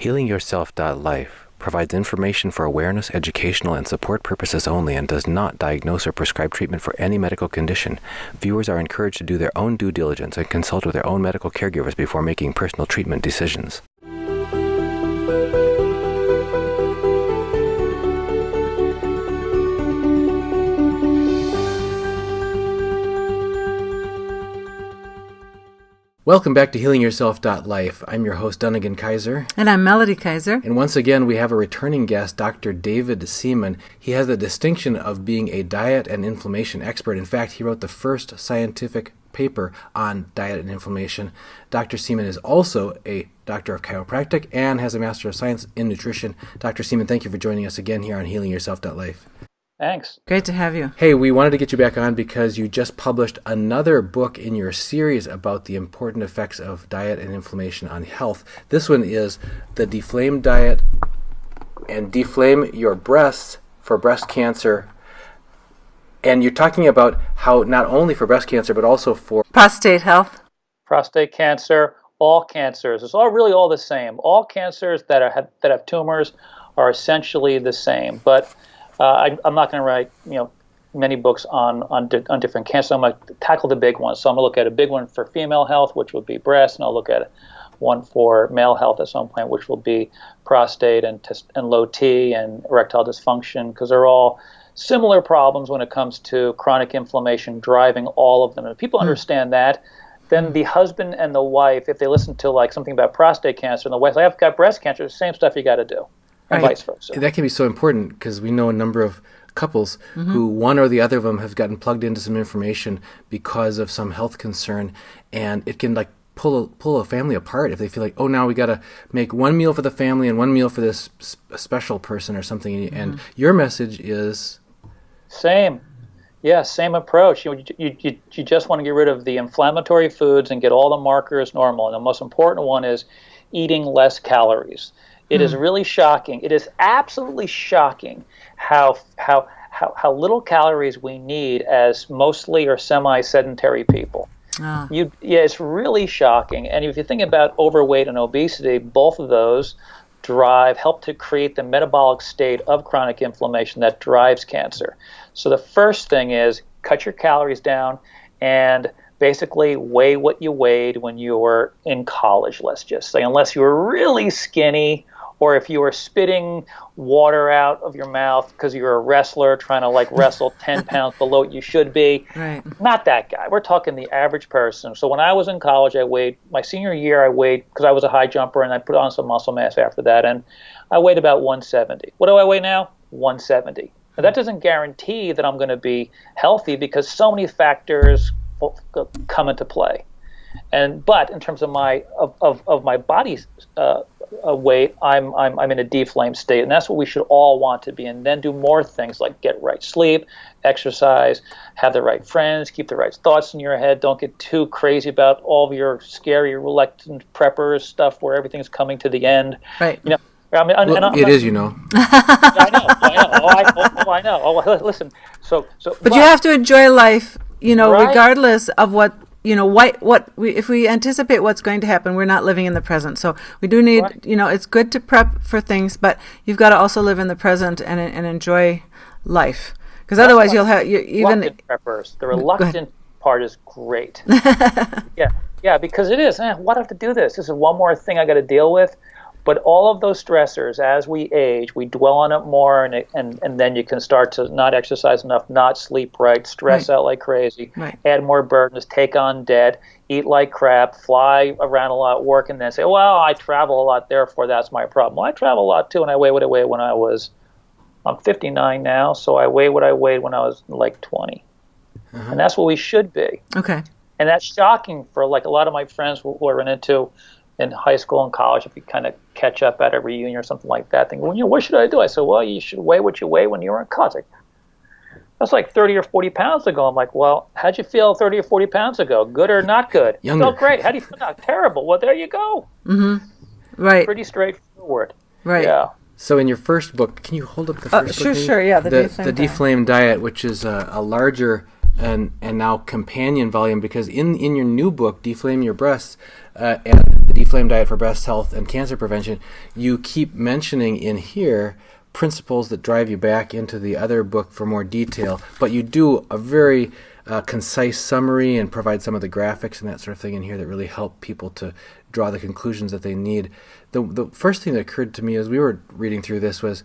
HealingYourself.Life provides information for awareness, educational, and support purposes only and does not diagnose or prescribe treatment for any medical condition. Viewers are encouraged to do their own due diligence and consult with their own medical caregivers before making personal treatment decisions. Welcome back to HealingYourself.Life. I'm your host, Dunnigan Kaiser. And I'm Melody Kaiser. And once again, we have a returning guest, Dr. David Seaman. He has the distinction of being a diet and inflammation expert. In fact, he wrote the first scientific paper on diet and inflammation. Dr. Seaman is also a doctor of chiropractic and has a Master of Science in Nutrition. Dr. Seaman, thank you for joining us again here on HealingYourself.Life. Thanks. Great to have you. Hey, we wanted to get you back on because you just published another book in your series about the important effects of diet and inflammation on health. This one is the DeFlame Diet and Deflame Your Breasts for Breast Cancer. And you're talking about how not only for breast cancer, but also for prostate health. Prostate cancer, all cancers. It's all the same. All cancers that have tumors are essentially the same. But I'm not going to write, many books on different cancers. I'm going to tackle the big ones. So I'm going to look at a big one for female health, which would be breast, and I'll look at one for male health at some point, which will be prostate and low T and erectile dysfunction, because they're all similar problems when it comes to chronic inflammation driving all of them. And if people understand that, then the husband and the wife, if they listen to like something about prostate cancer, and the wife's like, I've got breast cancer, the same stuff you got to do. And vice versa. That can be so important because we know a number of couples who one or the other of them have gotten plugged into some information because of some health concern, and it can like pull a family apart if they feel like, oh, now we got to make one meal for the family and one meal for this special person or something. And your message is same. Yeah, same approach. You just want to get rid of the inflammatory foods and get all the markers normal. And the most important one is eating less calories. It is really shocking. It is absolutely shocking how little calories we need as mostly or semi-sedentary people. It's really shocking. And if you think about overweight and obesity, both of those help to create the metabolic state of chronic inflammation that drives cancer. So the first thing is cut your calories down and basically weigh what you weighed when you were in college, let's just say, unless you were really skinny, or if you were spitting water out of your mouth because you're a wrestler trying to wrestle 10 pounds below what you should be. Right. Not that guy. We're talking the average person. So when I was in college, my senior year, because I was a high jumper and I put on some muscle mass after that, and I weighed about 170. What do I weigh now? 170. Now that doesn't guarantee that I'm going to be healthy because so many factors come into play. But in terms of my body's weight, I'm in a deflame state, and that's what we should all want to be. And then do more things like get right sleep, exercise, have the right friends, keep the right thoughts in your head. Don't get too crazy about all of your scary, reluctant preppers stuff where everything's coming to the end. Right. I mean, it is, I know. I know. Oh, listen. But you have to enjoy life, right? regardless of what. If we anticipate what's going to happen, we're not living in the present. So we do need, it's good to prep for things, but you've got to also live in the present and enjoy life. Because otherwise you'll have reluctant preppers. The reluctant part is great. Yeah, because it is. Why do I have to do this? This is one more thing I got to deal with. But all of those stressors, as we age, we dwell on it more, and then you can start to not exercise enough, not sleep right, stress out like crazy, add more burdens, take on debt, eat like crap, fly around a lot, work, and then say, well, I travel a lot, therefore that's my problem. Well, I travel a lot too, and I weigh what I weighed when I'm 59 now, so I weigh what I weighed when I was like 20. And that's what we should be. Okay. And that's shocking for a lot of my friends who are into in high school and college, if you kind of catch up at a reunion or something like that, think, well, what should I do? I said, well, you should weigh what you weigh when you were in college. That's like 30 or 40 pounds ago. I'm like, well, how'd you feel 30 or 40 pounds ago? Good or not good? Younger. Felt great. How do you feel now? Terrible. Well, there you go. Mm-hmm. Right. Pretty straightforward. Right. Yeah. So in your first book, can you hold up the first book? Sure, yeah. The DeFlame Diet, which is a larger and now companion volume, because in your new book, Deflame Your Breasts, and the DeFlame Diet for Breast Health and Cancer Prevention, you keep mentioning in here principles that drive you back into the other book for more detail, but you do a very concise summary and provide some of the graphics and that sort of thing in here that really help people to draw the conclusions that they need. The first thing that occurred to me as we were reading through this was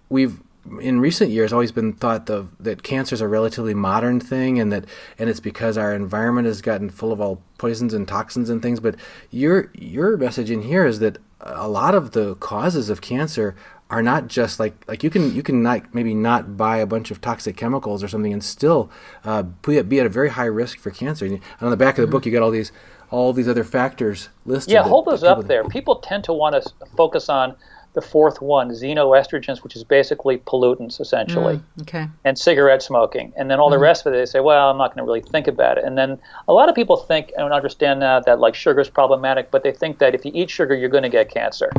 we've in recent years always been thought that cancer is a relatively modern thing, and it's because our environment has gotten full of all poisons and toxins and things. But your message in here is that a lot of the causes of cancer are not just like you can not buy a bunch of toxic chemicals or something and still be at a very high risk for cancer. And on the back of the book, you got all these other factors listed. Yeah, hold those up there. People tend to want to focus on the fourth one, xenoestrogens, which is basically pollutants, essentially, and cigarette smoking. And then all the rest of it, they say, well, I'm not going to really think about it. And then a lot of people think and understand now that like sugar is problematic, but they think that if you eat sugar, you're going to get cancer,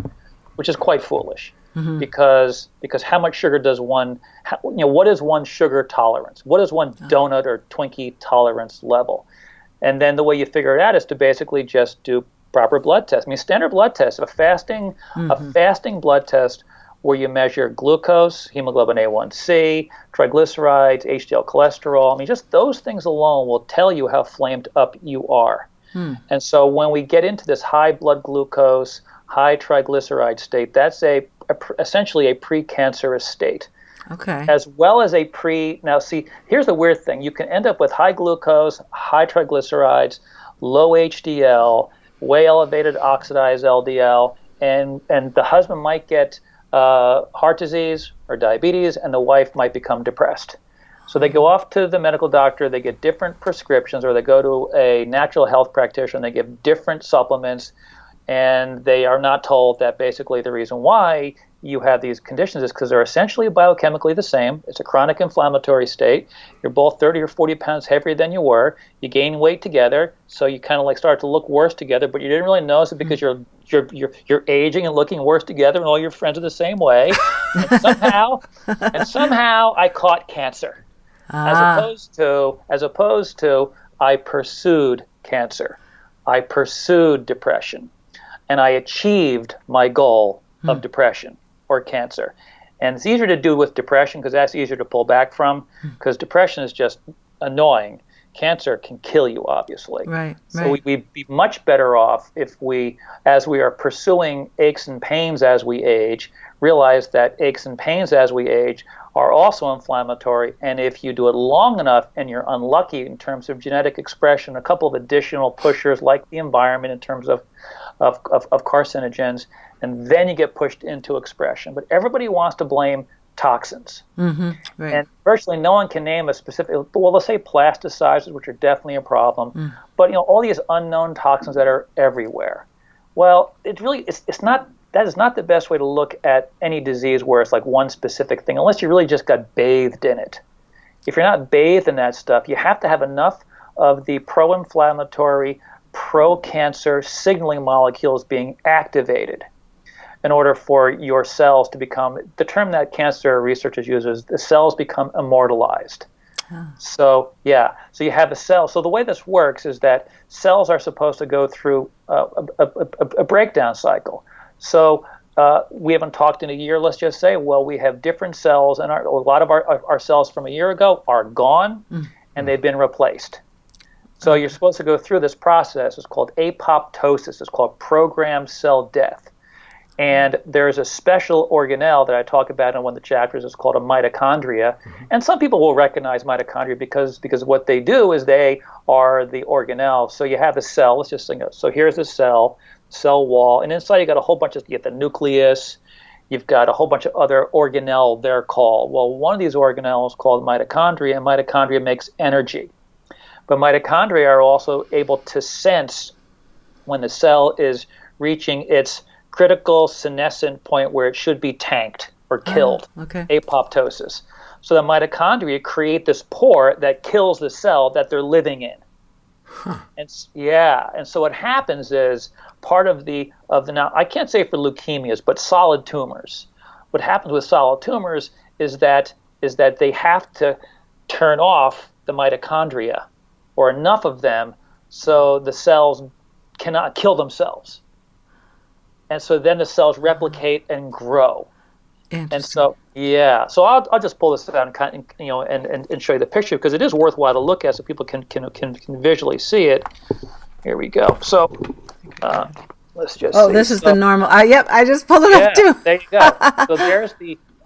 which is quite foolish. Because how much sugar does what is one sugar tolerance? What is one donut or Twinkie tolerance level? And then the way you figure it out is to basically just do proper blood tests. I mean, standard blood tests, a fasting blood test where you measure glucose, hemoglobin A1C, triglycerides, HDL cholesterol. I mean, just those things alone will tell you how flamed up you are. And so when we get into this high blood glucose, high triglyceride state, that's essentially a precancerous state. Okay. As well as now see, here's the weird thing. You can end up with high glucose, high triglycerides, low HDL, way elevated oxidized LDL, and the husband might get heart disease or diabetes, and the wife might become depressed. So they go off to the medical doctor, they get different prescriptions, or they go to a natural health practitioner and they give different supplements, and they are not told that basically the reason why you have these conditions is because they're essentially biochemically the same. It's a chronic inflammatory state. You're both 30 or 40 pounds heavier than you were. You gain weight together, so you kind of like start to look worse together, but you didn't really notice it because you're aging and looking worse together, and all your friends are the same way. and somehow I caught cancer, as opposed to I pursued cancer, I pursued depression, and I achieved my goal of depression or cancer. And it's easier to do with depression because that's easier to pull back from, because depression is just annoying. Cancer can kill you, obviously. So we'd be much better off if we, as we are pursuing aches and pains as we age, realize that aches and pains as we age are also inflammatory. And if you do it long enough and you're unlucky in terms of genetic expression, a couple of additional pushers like the environment in terms of carcinogens, and then you get pushed into expression. But everybody wants to blame toxins. And virtually no one can name a specific, well, let's say plasticizers, which are definitely a problem, but all these unknown toxins that are everywhere. Well, it's not, that is not the best way to look at any disease where it's like one specific thing, unless you really just got bathed in it. If you're not bathed in that stuff, you have to have enough of the pro-inflammatory, pro-cancer signaling molecules being activated in order for your cells to become, the term that cancer researchers use is the cells become immortalized. So you have a cell. So the way this works is that cells are supposed to go through a breakdown cycle. So we haven't talked in a year, let's just say, well, we have different cells, and a lot of our cells from a year ago are gone, and they've been replaced. So you're supposed to go through this process. It's called apoptosis. It's called programmed cell death. And there's a special organelle that I talk about in one of the chapters. It's called a mitochondria. And some people will recognize mitochondria because what they do is they are the organelle. So you have a cell. Let's just think of it. So here's the cell wall. And inside you got a whole bunch of, you get the nucleus. You've got a whole bunch of other organelle, they're called. Well, one of these organelles is called mitochondria, and mitochondria makes energy. But mitochondria are also able to sense when the cell is reaching its critical senescent point where it should be tanked or killed, apoptosis. So the mitochondria create this pore that kills the cell that they're living in. And so what happens is part of the now I can't say for leukemias, but solid tumors. What happens with solid tumors is that they have to turn off the mitochondria, or enough of them, so the cells cannot kill themselves. and so then the cells replicate and grow. And so, so I'll just pull this out and kind of, and show you the picture, because it is worthwhile to look at so people can visually see it. Here we go. So let's just see. This is the normal. Yep, I just pulled it up too. There you go. So there's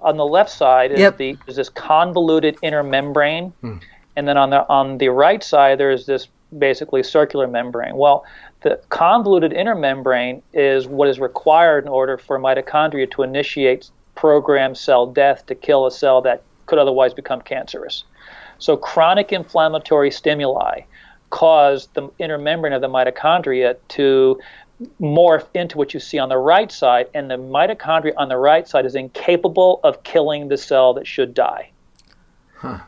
on the left side is this convoluted inner membrane, and then on the right side there's this basically circular membrane. Well, the convoluted inner membrane is what is required in order for mitochondria to initiate programmed cell death, to kill a cell that could otherwise become cancerous. So chronic inflammatory stimuli cause the inner membrane of the mitochondria to morph into what you see on the right side, and the mitochondria on the right side is incapable of killing the cell that should die.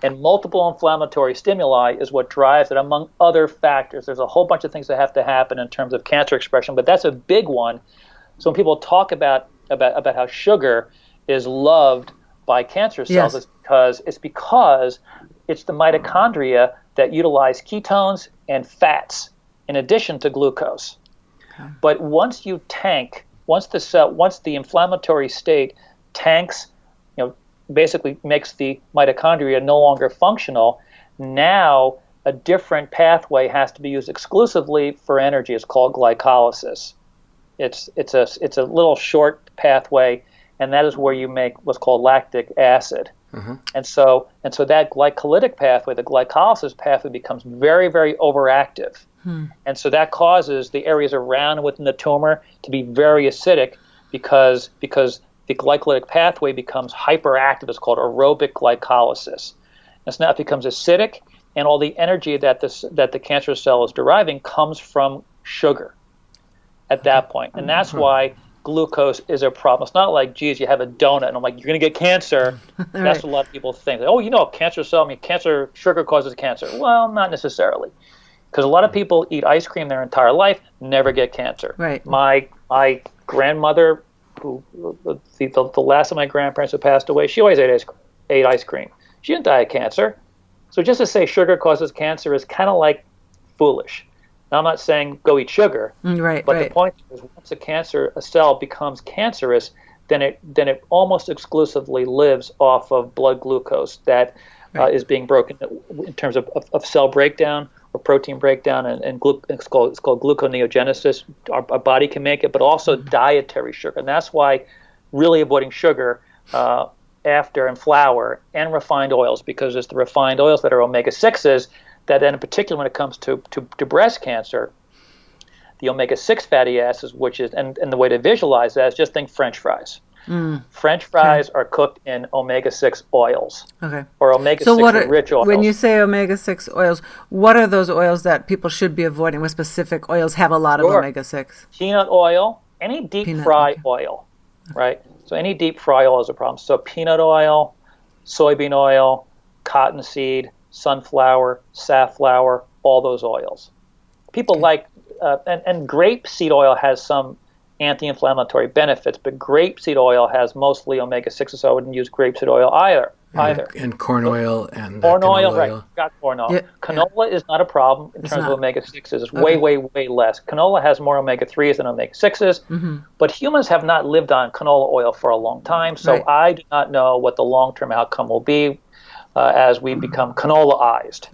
And multiple inflammatory stimuli is what drives it, among other factors. There's a whole bunch of things that have to happen in terms of cancer expression, but that's a big one. So when people talk about how sugar is loved by cancer cells, it's because it's the mitochondria that utilize ketones and fats in addition to glucose. But once the inflammatory state tanks, basically makes the mitochondria no longer functional, now a different pathway has to be used exclusively for energy. It's called glycolysis. It's a little short pathway, and that is where you make what's called lactic acid. And so that glycolytic pathway, the glycolysis pathway, becomes very, very overactive. And so that causes the areas around and within the tumor to be very acidic, because the glycolytic pathway becomes hyperactive. It's called aerobic glycolysis. And so now it becomes acidic, and all the energy that the cancer cell is deriving comes from sugar at that point. And that's why glucose is a problem. It's not like, geez, you have a donut, and I'm like, you're going to get cancer. That's what a lot of people think. Cancer, sugar causes cancer. Well, not necessarily. Because a lot of people eat ice cream their entire life, never get cancer. Right. My grandmother, the last of my grandparents who passed away, she always ate ice cream. She didn't die of cancer. So just to say sugar causes cancer is kind of like foolish. Now, I'm not saying go eat sugar, but the point is, once a cell becomes cancerous, then it almost exclusively lives off of blood glucose that is being broken in terms of cell breakdown or protein breakdown, and it's called gluconeogenesis. Our body can make it, but also dietary sugar. And that's why really avoiding sugar and flour and refined oils, because it's the refined oils that are omega-6s that then, in particular, when it comes to breast cancer, the omega-6 fatty acids, which is, and the way to visualize that is just think French fries. French fries are cooked in omega-6 oils, or omega-6 rich oils. When you say omega-6 oils, what are those oils that people should be avoiding? What specific oils have a lot of omega-6? Peanut oil, any deep fry oil, right? So any deep fry oil is a problem. So peanut oil, soybean oil, cottonseed, sunflower, safflower, all those oils. People like, and grapeseed oil has some anti-inflammatory benefits, but grapeseed oil has mostly omega-6, so I wouldn't use grapeseed oil either. And corn oil and corn oil, right? Got corn oil. Canola is not a problem in terms of omega-6s. It's way, way less. Canola has more omega-3s than omega-6s, but humans have not lived on canola oil for a long time, so I do not know what the long-term outcome will be as we become canola-ized.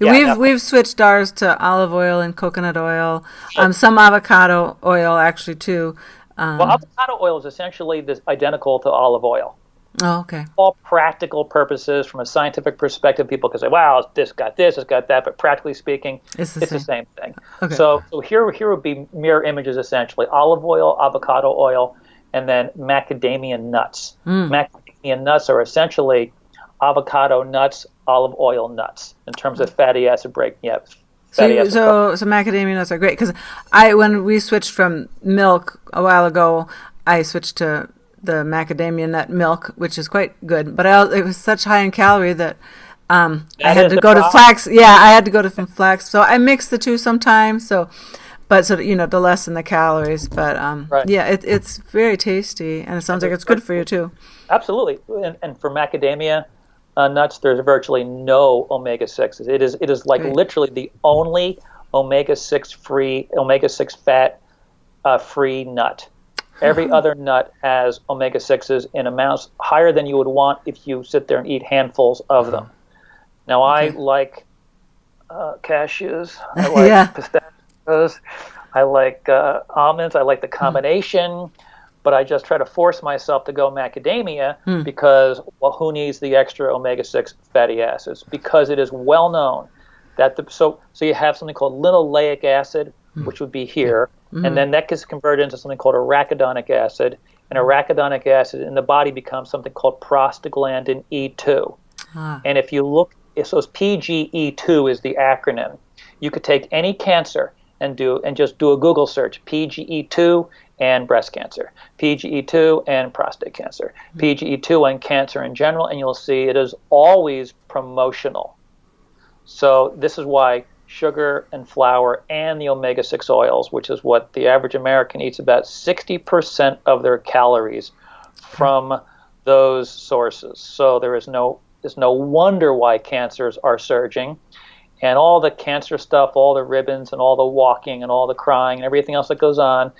We've switched ours to olive oil and coconut oil, some avocado oil actually too. Well, avocado oil is essentially identical to olive oil. Oh, okay. All practical purposes, from a scientific perspective, people can say, wow, this got this, it's got that, but practically speaking, it's the same thing. Okay. So here would be mirror images essentially: olive oil, avocado oil, and then macadamia nuts. Macadamia nuts are essentially avocado nuts, olive oil nuts in terms of fatty acid break. So macadamia nuts are great, because when we switched from milk a while ago, I switched to the macadamia nut milk, which is quite good, but it was such high in calorie that I had to go to flax. I had to go to some flax. So I mix the two sometimes. To lessen the calories. But it's very tasty, and it sounds like it's good for you too. Absolutely, and for macadamia nuts, there's virtually no omega-6s. It is like literally the only omega-6 fat free nut. Every other nut has omega-6s in amounts higher than you would want if you sit there and eat handfuls of them. Now, I like cashews. I like pistachios. I like almonds. I like the combination. But I just try to force myself to go macadamia because, well, who needs the extra omega-6 fatty acids? Because it is well known that so you have something called linoleic acid, which would be here, and then that gets converted into something called arachidonic acid, and arachidonic acid in the body becomes something called prostaglandin E2. And if you look, so PGE2 is the acronym. You could take any cancer and just do a Google search, PGE2 and breast cancer, PGE2 and prostate cancer, PGE2 and cancer in general, and you'll see it is always promotional. So this is why sugar and flour and the omega-6 oils, which is what the average American eats, about 60% of their calories from those sources. So there's no wonder why cancers are surging. And all the cancer stuff, all the ribbons and all the walking and all the crying and everything else that goes on,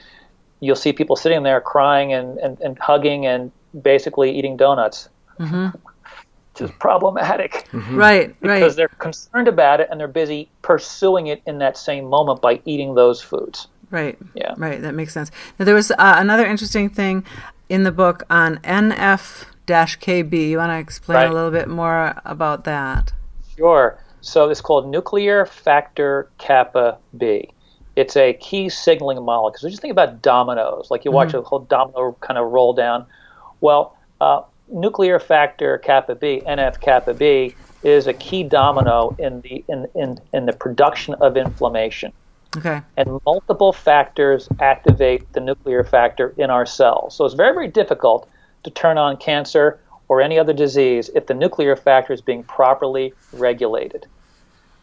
you'll see people sitting there crying and hugging and basically eating donuts. Which is problematic. Right. Because they're concerned about it and they're busy pursuing it in that same moment by eating those foods. Right. Yeah. Right. That makes sense. Now, there was another interesting thing in the book on NF-KB. You want to explain a little bit more about that? Sure. So it's called nuclear factor kappa B. It's a key signaling molecule. So just think about dominoes, like you watch a whole domino kind of roll down. Well, nuclear factor kappa B, NF kappa B, is a key domino in the production of inflammation. Okay. And multiple factors activate the nuclear factor in our cells. So it's very, very difficult to turn on cancer or any other disease if the nuclear factor is being properly regulated.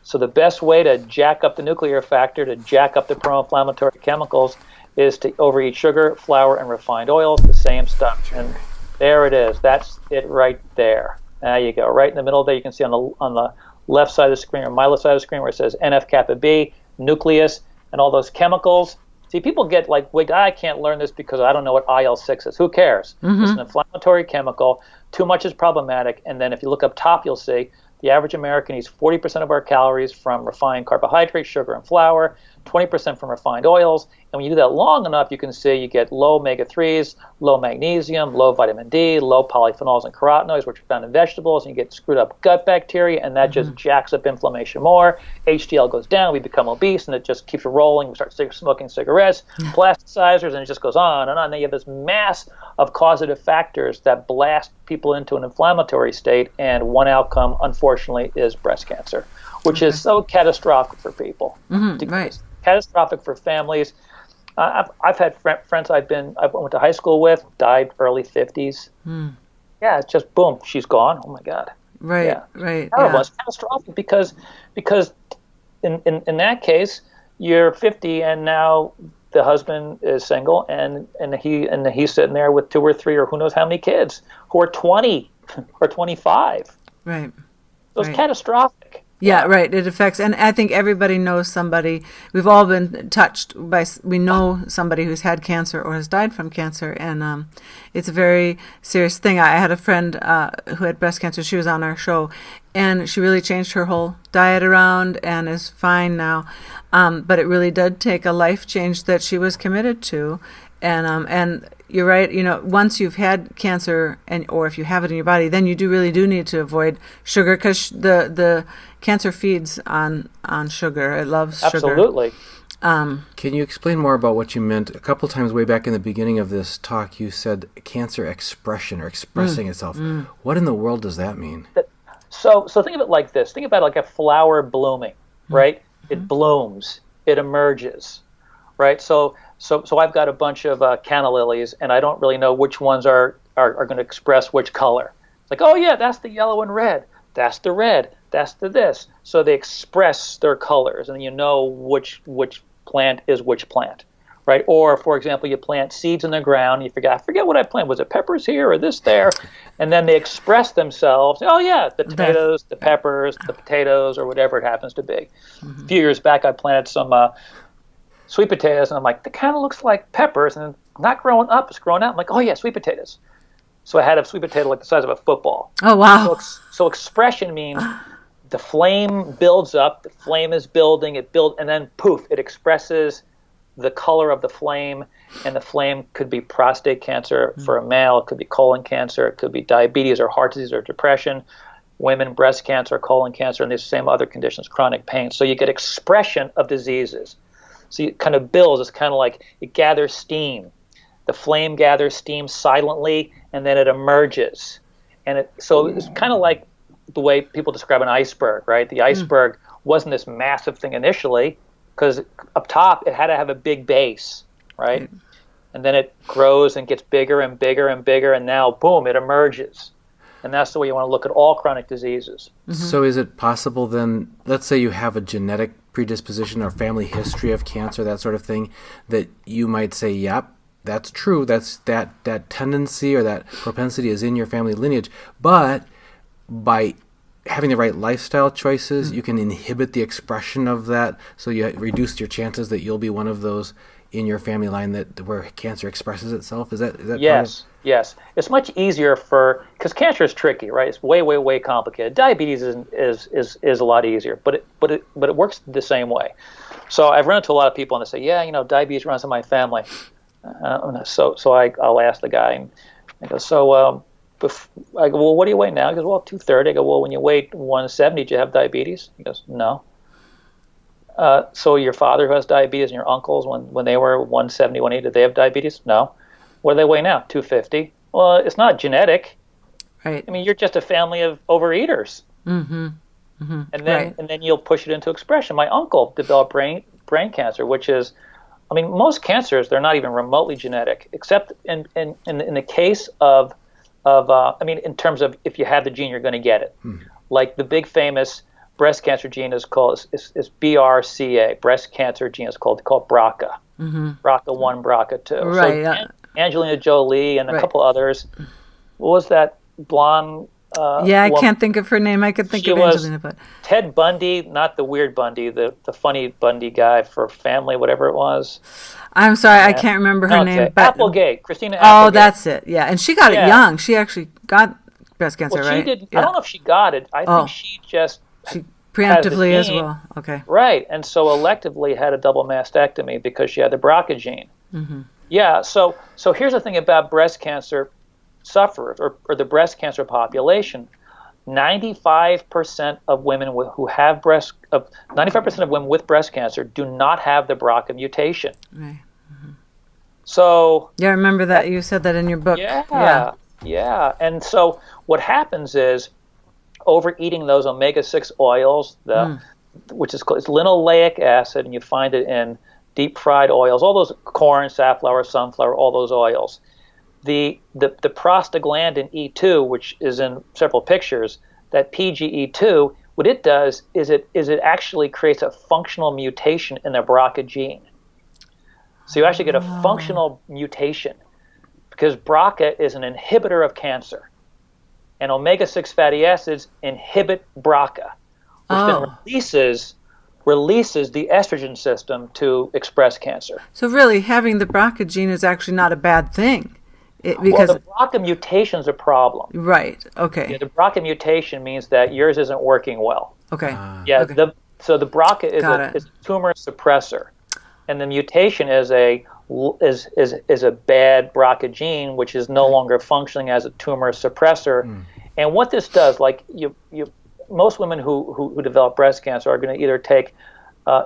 So the best way to jack up the nuclear factor, to jack up the pro-inflammatory chemicals, is to overeat sugar, flour, and refined oils, the same stuff. And there it is. That's it right there. There you go. Right in the middle there, you can see on the left side of the screen, or my left side of the screen, where it says NF-kappa B, nucleus, and all those chemicals. See, people get like, wait, I can't learn this because I don't know what IL-6 is. Who cares? It's an inflammatory chemical. Too much is problematic. And then if you look up top, you'll see the average American eats 40% of our calories from refined carbohydrates, sugar and flour, 20% from refined oils. And when you do that long enough, you can see you get low omega-3s, low magnesium, low vitamin D, low polyphenols and carotenoids, which are found in vegetables, and you get screwed up gut bacteria, and that just jacks up inflammation more. HDL goes down, we become obese, and it just keeps rolling. We start smoking cigarettes, plasticizers, and it just goes on and on. Then you have this mass of causative factors that blast people into an inflammatory state, and one outcome, unfortunately, is breast cancer, which is so catastrophic for people. Right. Catastrophic for families. I've had friends I went to high school with, died early 50s. Yeah, it's just boom, she's gone. Oh my God. Right, yeah. right. Terrible. Yeah. It's catastrophic because in that case, you're 50 and now the husband is single and he's sitting there with 2 or 3 or who knows how many kids who are 20 or 25. Right. So it's catastrophic. Yeah, right. It affects, and I think everybody knows somebody. We've all been touched by, we know somebody who's had cancer or has died from cancer, and it's a very serious thing. I had a friend who had breast cancer. She was on our show, and she really changed her whole diet around and is fine now. But it really did take a life change that she was committed to. And you're right, once you've had cancer or if you have it in your body, then you really do need to avoid sugar because the cancer feeds on sugar. It loves sugar. Absolutely. Can you explain more about what you meant? A couple times way back in the beginning of this talk, you said cancer expression or expressing itself. What in the world does that mean? So think of it like this. Think about it like a flower blooming, right? It blooms. It emerges, right? So I've got a bunch of canna lilies, and I don't really know which ones are going to express which color. It's like, oh yeah, that's the yellow and red. That's the red. That's the this. So they express their colors, and you know which plant is which plant, right? Or, for example, you plant seeds in the ground. I forget what I planted. Was it peppers here or this there? And then they express themselves. Oh yeah, the tomatoes, the peppers, the potatoes, or whatever it happens to be. A few years back, I planted some sweet potatoes, and I'm like, that kind of looks like peppers, and not growing up, it's growing out. I'm like, oh yeah, sweet potatoes. So I had a sweet potato like the size of a football. Oh, wow. So expression means the flame builds up, the flame is building, and then poof, it expresses the color of the flame, and the flame could be prostate cancer for a male, it could be colon cancer, it could be diabetes or heart disease or depression, women, breast cancer, colon cancer, and these same other conditions, chronic pain. So you get expression of diseases. So it kind of builds, it's kind of like it gathers steam. The flame gathers steam silently, and then it emerges. So it's kind of like the way people describe an iceberg, right? The iceberg wasn't this massive thing initially, because up top it had to have a big base, right? And then it grows and gets bigger and bigger and bigger, and now, boom, it emerges. And that's the way you want to look at all chronic diseases. So is it possible then, let's say you have a genetic predisposition or family history of cancer, that sort of thing, that you might say, yep, that's true, that's that tendency or that propensity is in your family lineage, but by having the right lifestyle choices, you can inhibit the expression of that, so you reduce your chances that you'll be one of those in your family line where cancer expresses itself. Is that Yes. It's much easier because cancer is tricky, right? It's way, way, way complicated. Diabetes is a lot easier, but it works the same way. So I've run into a lot of people and they say, yeah, diabetes runs in my family. So I'll ask the guy, and I go, I go, well, what do you weigh now? He goes, well, 230. I go, well, when you weighed 170, did you have diabetes? He goes, no. So your father who has diabetes and your uncles, when they were 170, 180, did they have diabetes? No. What do they weigh now? 250. Well, it's not genetic. Right. I mean, you're just a family of overeaters. And then you'll push it into expression. My uncle developed brain cancer, which is, I mean, most cancers, they're not even remotely genetic, except in the case of in terms of if you have the gene, you're going to get it. Like the big famous breast cancer gene is called is BRCA. Breast cancer gene is called BRCA. BRCA1, BRCA2. Right. So Angelina Jolie and a couple others. What was that blonde? I can't think of her name. I could think of Angelina, but Ted Bundy, not the weird Bundy, the funny Bundy guy for Family, whatever it was. I'm sorry, I can't remember her name. But Applegate, Christina Applegate. Oh, that's it. Yeah, and she got it young. She actually got breast cancer, right? She did. Yeah. I don't know if she got it. I think she preemptively as well. Okay. Right, and so electively had a double mastectomy because she had the BRCA gene. Yeah. So here's the thing about breast cancer sufferers or the breast cancer population. 95% of women who have 95% of women with breast cancer do not have the BRCA mutation. Right. So I remember that you said that in your book. Yeah. And so what happens is overeating those omega-6 oils, which is called it's linoleic acid, and you find it in deep fried oils, all those corn, safflower, sunflower, all those oils. The prostaglandin E2, which is in several pictures, that PGE2, what it does is it actually creates a functional mutation in the BRCA gene. So you actually get a functional mutation because BRCA is an inhibitor of cancer, and omega-6 fatty acids inhibit BRCA, which then releases the estrogen system to express cancer. So really, having the BRCA gene is actually not a bad thing. Because the BRCA mutation is a problem. Right. Okay. Yeah, the BRCA mutation means that yours isn't working well. Okay. So the BRCA is a tumor suppressor, and the mutation is a bad BRCA gene, which is no longer functioning as a tumor suppressor. And what this does, like most women who develop breast cancer are going to either take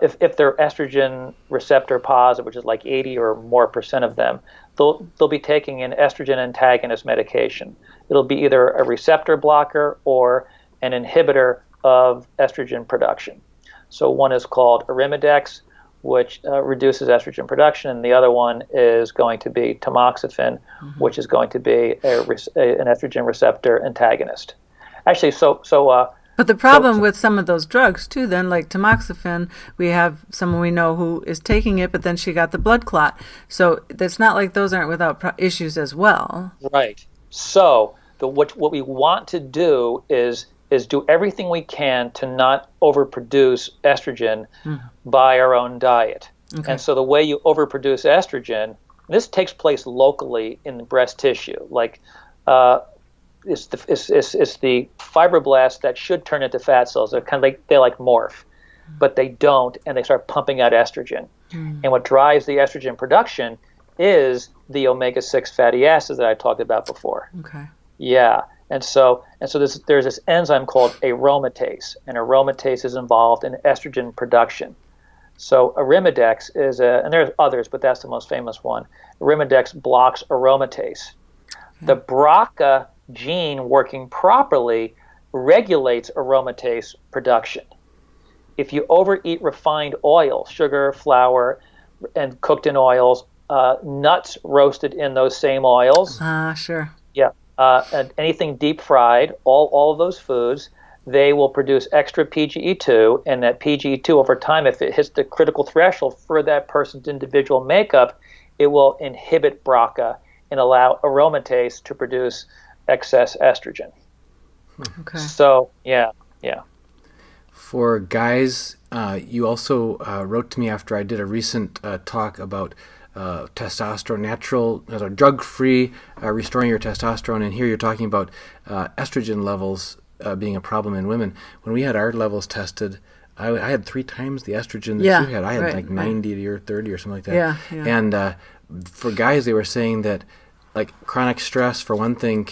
if they're estrogen receptor positive, which is like 80 or more % of them, they'll be taking an estrogen antagonist medication. It'll be either a receptor blocker or an inhibitor of estrogen production. So one is called Arimidex, which reduces estrogen production, and the other one is going to be tamoxifen, which is going to be an estrogen receptor antagonist. Actually, but the problem with some of those drugs, too, then, like tamoxifen, we have someone we know who is taking it, but then she got the blood clot. So it's not like those aren't without issues as well. Right. So what we want to do is do everything we can to not overproduce estrogen by our own diet. Okay. And so the way you overproduce estrogen, this takes place locally in the breast tissue. Like it's the fibroblasts that should turn into fat cells. They're kind of like, they like morph, but they don't, and they start pumping out estrogen. And what drives the estrogen production is the omega-6 fatty acids that I talked about before. Okay. Yeah. And so there's this enzyme called aromatase, and aromatase is involved in estrogen production. So Arimidex is and there's others, but that's the most famous one. Arimidex blocks aromatase. The BRCA gene working properly regulates aromatase production. If you overeat refined oil, sugar, flour, and cooked in oils, nuts roasted in those same oils. Sure. Yeah. And anything deep fried, all of those foods, they will produce extra PGE2, and that PGE2 over time, if it hits the critical threshold for that person's individual makeup, it will inhibit BRCA and allow aromatase to produce excess estrogen. Okay. So, yeah. For guys, you also wrote to me after I did a recent talk about testosterone, natural, drug-free, restoring your testosterone, and here you're talking about estrogen levels being a problem in women. When we had our levels tested, I had 3 times the estrogen that you had. I had like 90 or 30 or something like that. Yeah. And for guys, they were saying that like chronic stress, for one thing,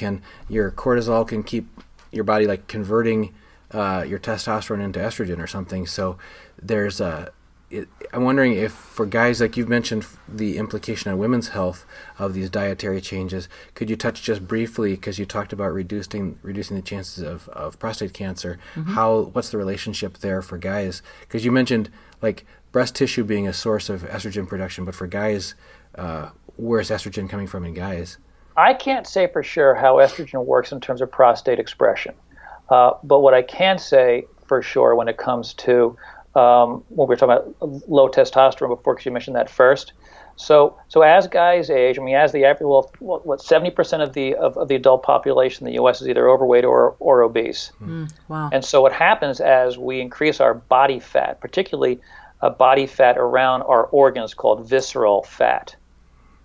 your cortisol can keep your body like converting your testosterone into estrogen or something. So there's I'm wondering if for guys, like you've mentioned the implication on women's health of these dietary changes, could you touch just briefly, because you talked about reducing the chances of prostate cancer, what's the relationship there for guys? Because you mentioned like breast tissue being a source of estrogen production, but for guys, where's estrogen coming from in guys? I can't say for sure how estrogen works in terms of prostate expression. But what I can say for sure when it comes to when we're talking about low testosterone before, because you mentioned that first. So as guys age, as the average, 70% of the adult population in the U.S. is either overweight or obese. Wow. And so what happens as we increase our body fat, particularly body fat around our organs called visceral fat.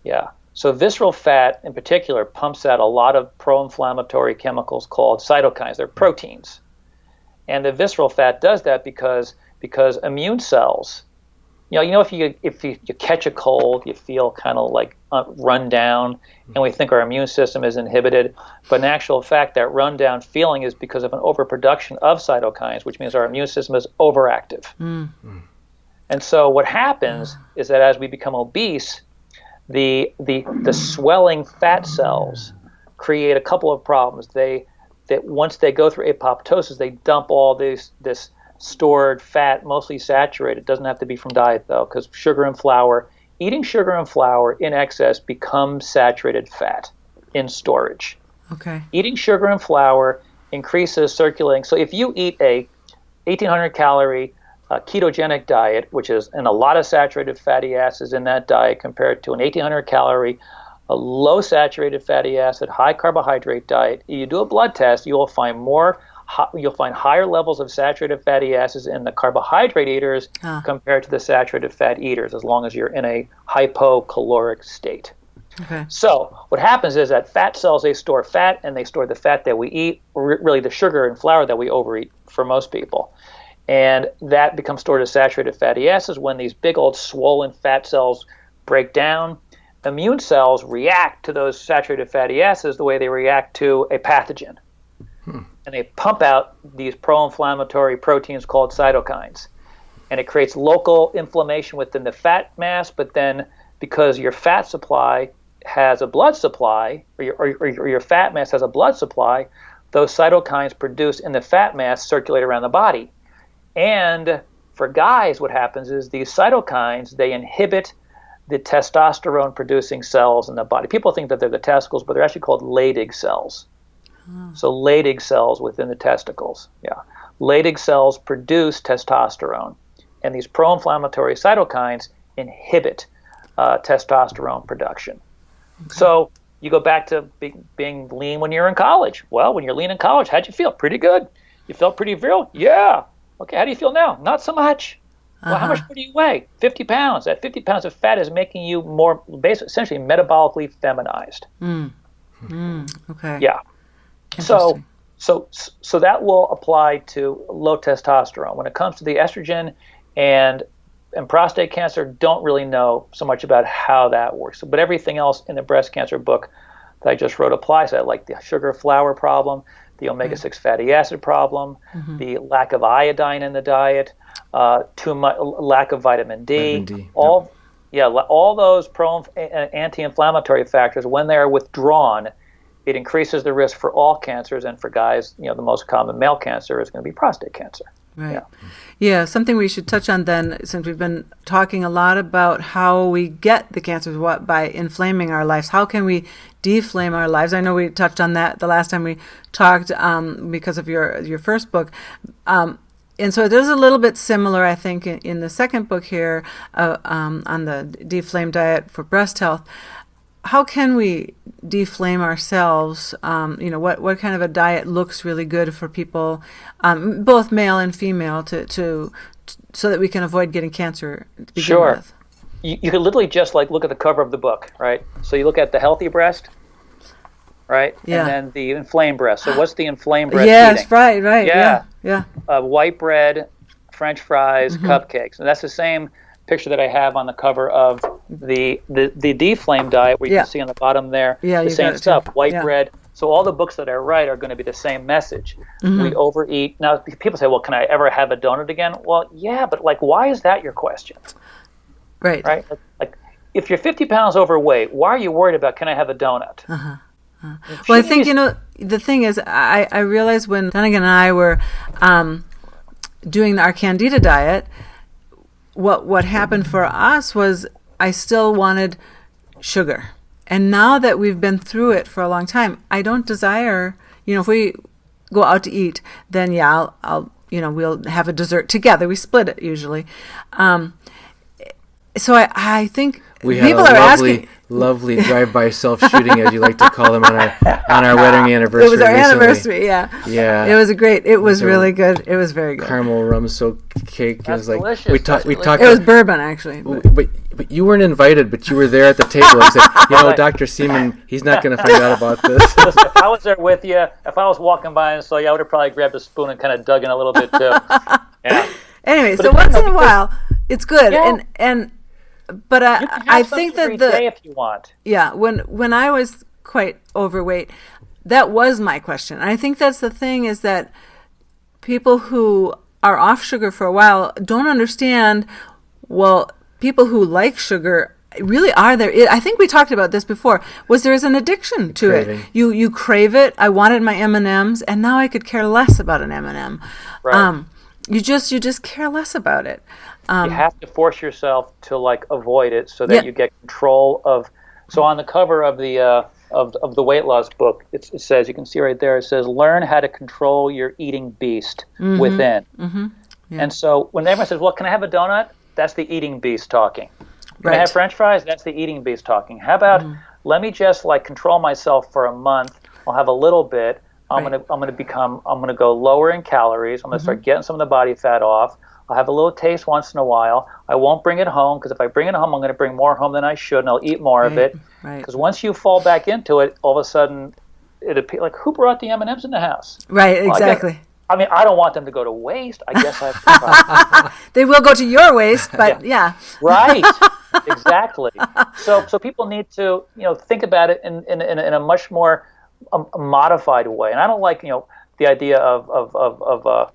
Yeah. So visceral fat in particular pumps out a lot of pro-inflammatory chemicals called cytokines. They're proteins. And the visceral fat does that because immune cells, if you catch a cold, you feel kind of like run down, and we think our immune system is inhibited. But in actual fact, that run down feeling is because of an overproduction of cytokines, which means our immune system is overactive. And so what happens is that as we become obese, the swelling fat cells create a couple of problems. That once they go through apoptosis, they dump all this stored fat, mostly saturated. It doesn't have to be from diet though, because eating sugar and flour in excess becomes saturated fat in storage. Okay. Eating sugar and flour increases circulating. So if you eat a 1,800 calorie ketogenic diet, which is and a lot of saturated fatty acids in that diet compared to an 1,800 calorie a low saturated fatty acid, high carbohydrate diet, you do a blood test, you'll find higher levels of saturated fatty acids in the carbohydrate eaters compared to the saturated fat eaters, as long as you're in a hypocaloric state. Okay. So what happens is that fat cells, they store fat, and they store the fat that we eat, really the sugar and flour that we overeat for most people. And that becomes stored as saturated fatty acids. When these big old swollen fat cells break down, immune cells react to those saturated fatty acids the way they react to a pathogen. And they pump out these pro-inflammatory proteins called cytokines. And it creates local inflammation within the fat mass, but then because your fat supply has a blood supply, or your fat mass has a blood supply, those cytokines produced in the fat mass circulate around the body. And for guys, what happens is these cytokines, they inhibit the testosterone producing cells in the body. People think that they're the testicles, but they're actually called Leydig cells. So Leydig cells within the testicles. Yeah. Leydig cells produce testosterone, and these pro-inflammatory cytokines inhibit testosterone production. Okay. So you go back to being lean when you're in college. Well, when you're lean in college, how'd you feel? Pretty good. You felt pretty virile? Yeah. Okay, how do you feel now? Not so much. Well, how much do you weigh? 50 pounds. That 50 pounds of fat is making you more, essentially, metabolically feminized. Okay. Yeah. So that will apply to low testosterone. When it comes to the estrogen and prostate cancer, don't really know so much about how that works. But everything else in the breast cancer book that I just wrote applies to that, like the sugar flour problem, the omega-6 fatty acid problem, the lack of iodine in the diet, too much lack of vitamin D, all those anti-inflammatory factors. When they are withdrawn, it increases the risk for all cancers, and for guys, the most common male cancer is going to be prostate cancer. Right. Yeah, something we should touch on then, since we've been talking a lot about how we get the cancers, by inflaming our lives. How can we deflame our lives? I know we touched on that the last time we talked because of your first book. And so it is a little bit similar, I think, in the second book here on the DeFlame Diet for breast health. How can we deflame ourselves? What kind of a diet looks really good for people, both male and female, so that we can avoid getting cancer to begin with? You could literally just look at the cover of the book, right? So you look at the healthy breast, right? Yeah. And then the inflamed breast. So what's the inflamed breast Yes, eating? right. Yeah. White bread, French fries, cupcakes. And that's the same picture that I have on the cover of the DeFlame Diet, where you can see on the bottom there the same stuff, white bread. So all the books that I write are going to be the same message. We overeat. Now, people say, well, can I ever have a donut again? Well, yeah, but why is that your question? Right. Like, if you're 50 pounds overweight, why are you worried about, can I have a donut? Well, I think, the thing is, I realized when Dunnigan and I were doing our Candida diet, what happened for us was I still wanted sugar. And now that we've been through it for a long time, I don't desire, if we go out to eat, then I'll we'll have a dessert together. We split it usually. So I think people are asking. Lovely drive-by self-shooting, as you like to call them, on our wedding anniversary. It was our recently. anniversary, yeah. It was really good. It was very good. Caramel rum soaked cake. That's delicious. We talked. It was bourbon, actually. But you weren't invited, but you were there at the table. I said, Dr. Seaman, he's not going to find out about this. Listen, if I was there with you, if I was walking by and saw you, I would have probably grabbed a spoon and kind of dug in a little bit too. Yeah. Anyway, so once in a while, it's good, But I think that day if you want. Yeah, when I was quite overweight, that was my question. And I think that's the thing, is that people who are off sugar for a while don't understand. Well, people who like sugar really are there. I think we talked about this before. There is an addiction to it. You crave it. I wanted my M&Ms, and now I could care less about an M&M. Right. You just care less about it. You have to force yourself to avoid it so that you get control of. So on the cover of the weight loss book, it says, you can see right there, it says, learn how to control your eating beast within. Yeah. And so when everyone says, well, can I have a donut? That's the eating beast talking. Can I have French fries? That's the eating beast talking. How about let me just control myself for a month. I'll have a little bit. I'm gonna go lower in calories. I'm gonna start getting some of the body fat off. I'll have a little taste once in a while. I won't bring it home, because if I bring it home, I'm going to bring more home than I should, and I'll eat more of it. Because once you fall back into it, all of a sudden, it appears who brought the M&Ms in the house? Right, exactly. I don't want them to go to waste. I guess I have to. They will go to your waste, but yeah. Right, exactly. So people need to think about it in a much more modified way. And I don't like the idea of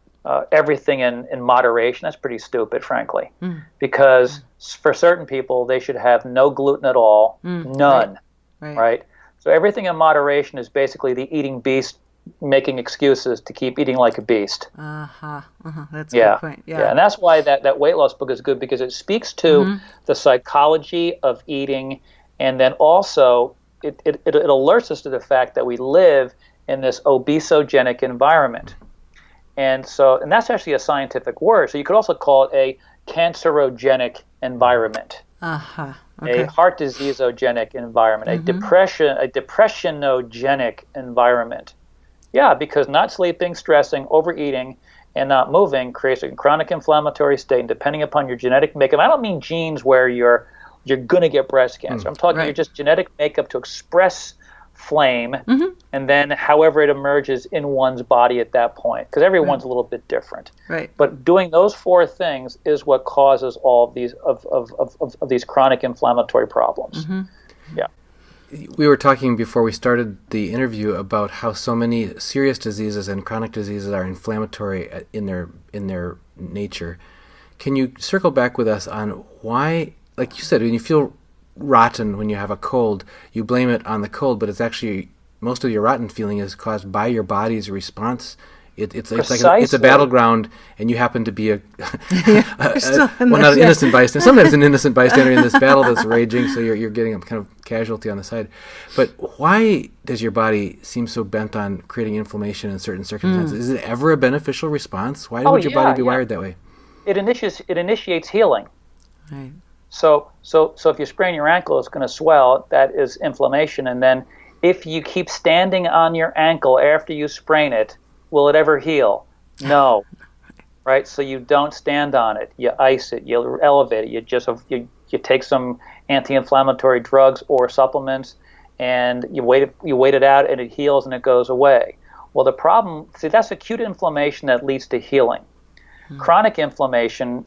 everything in moderation. That's pretty stupid, frankly, because for certain people, they should have no gluten at all, none, right? So everything in moderation is basically the eating beast making excuses to keep eating like a beast. That's a good point. Yeah, and that's why that weight loss book is good, because it speaks to the psychology of eating, and then also it alerts us to the fact that we live in this obesogenic environment. And that's actually a scientific word. So you could also call it a cancerogenic environment, a heart diseaseogenic environment, a depressionogenic environment. Yeah, because not sleeping, stressing, overeating, and not moving creates a chronic inflammatory state. And depending upon your genetic makeup, I don't mean genes where you're going to get breast cancer. I'm talking your just genetic makeup to express flame, and then however it emerges in one's body at that point, because everyone's a little bit different. Right. But doing those 4 things is what causes all of these of these chronic inflammatory problems. Yeah. We were talking before we started the interview about how so many serious diseases and chronic diseases are inflammatory in their nature. Can you circle back with us on why, like you said, when you feel rotten when you have a cold, you blame it on the cold, but it's actually most of your rotten feeling is caused by your body's response. It's like it's a battleground, and you happen to be not an innocent bystander. Sometimes an innocent bystander in this battle that's raging, so you're getting a kind of casualty on the side. But why does your body seem so bent on creating inflammation in certain circumstances? Is it ever a beneficial response? Why would your body be wired that way? It initiates healing. Right. So if you sprain your ankle, it's going to swell. That is inflammation. And then if you keep standing on your ankle after you sprain it, will it ever heal? No. Right? So you don't stand on it. You ice it. You elevate it. You take some anti-inflammatory drugs or supplements, and you wait it out, and it heals and it goes away. Well, the problem, that's acute inflammation that leads to healing. Chronic inflammation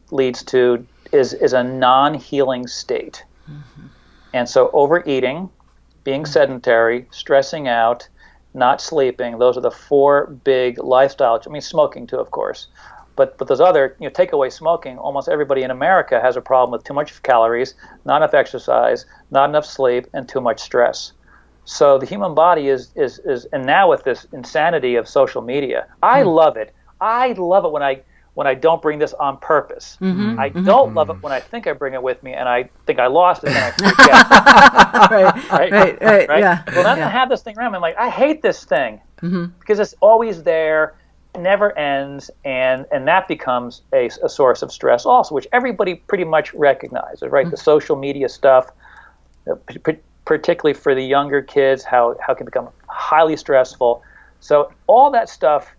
is a non-healing state. And so overeating, being sedentary, stressing out, not sleeping, those are the 4 big lifestyle. I mean, smoking too, of course. But those other, take away smoking, almost everybody in America has a problem with too much calories, not enough exercise, not enough sleep, and too much stress. So the human body is and now with this insanity of social media, I love it. I love it when I don't bring this on purpose. I don't love it when I think I bring it with me and I think I lost it and I forget. right? Yeah. Well, then I have this thing around me. I'm like, I hate this thing because it's always there, never ends, and that becomes a source of stress also, which everybody pretty much recognizes, right? The social media stuff, particularly for the younger kids, how it can become highly stressful. So all that stuff,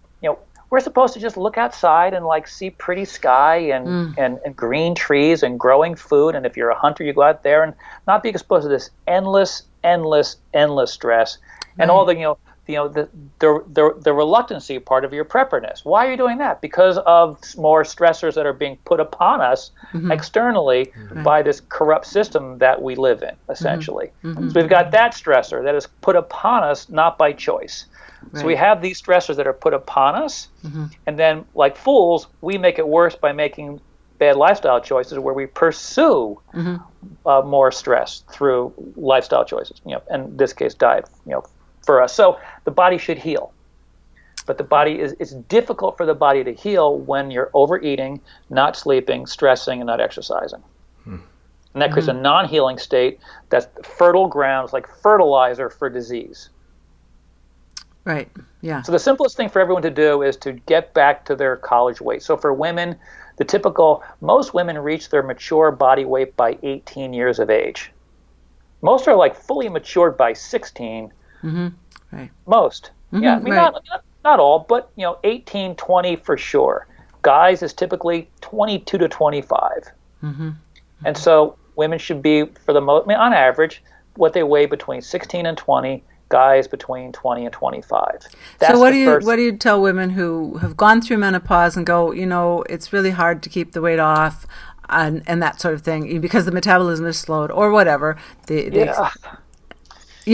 we're supposed to just look outside and see pretty sky and green trees and growing food. And if you're a hunter, you go out there and not be exposed to this endless stress and all the the reluctancy part of your prepperness. Why are you doing that? Because of more stressors that are being put upon us externally by this corrupt system that we live in, essentially. So we've got that stressor that is put upon us not by choice. So we have these stressors that are put upon us, and then, like fools, we make it worse by making bad lifestyle choices where we pursue more stress through lifestyle choices, and in this case, diet, for us. So the body should heal. But it's difficult for the body to heal when you're overeating, not sleeping, stressing, and not exercising. And that creates a non-healing state that's fertile ground, it's like fertilizer for disease. Right. Yeah. So the simplest thing for everyone to do is to get back to their college weight. So for women, most women reach their mature body weight by 18 years of age. Most are fully matured by 16. Right. Most. Yeah. I mean, not all, but 18, 20 for sure. Guys is typically 22 to 25. And so women should be, for the most, on average, what they weigh between 16 and 20. Guys between 20 and 25. So what do you tell women who have gone through menopause and go, it's really hard to keep the weight off and that sort of thing because the metabolism is slowed or whatever. You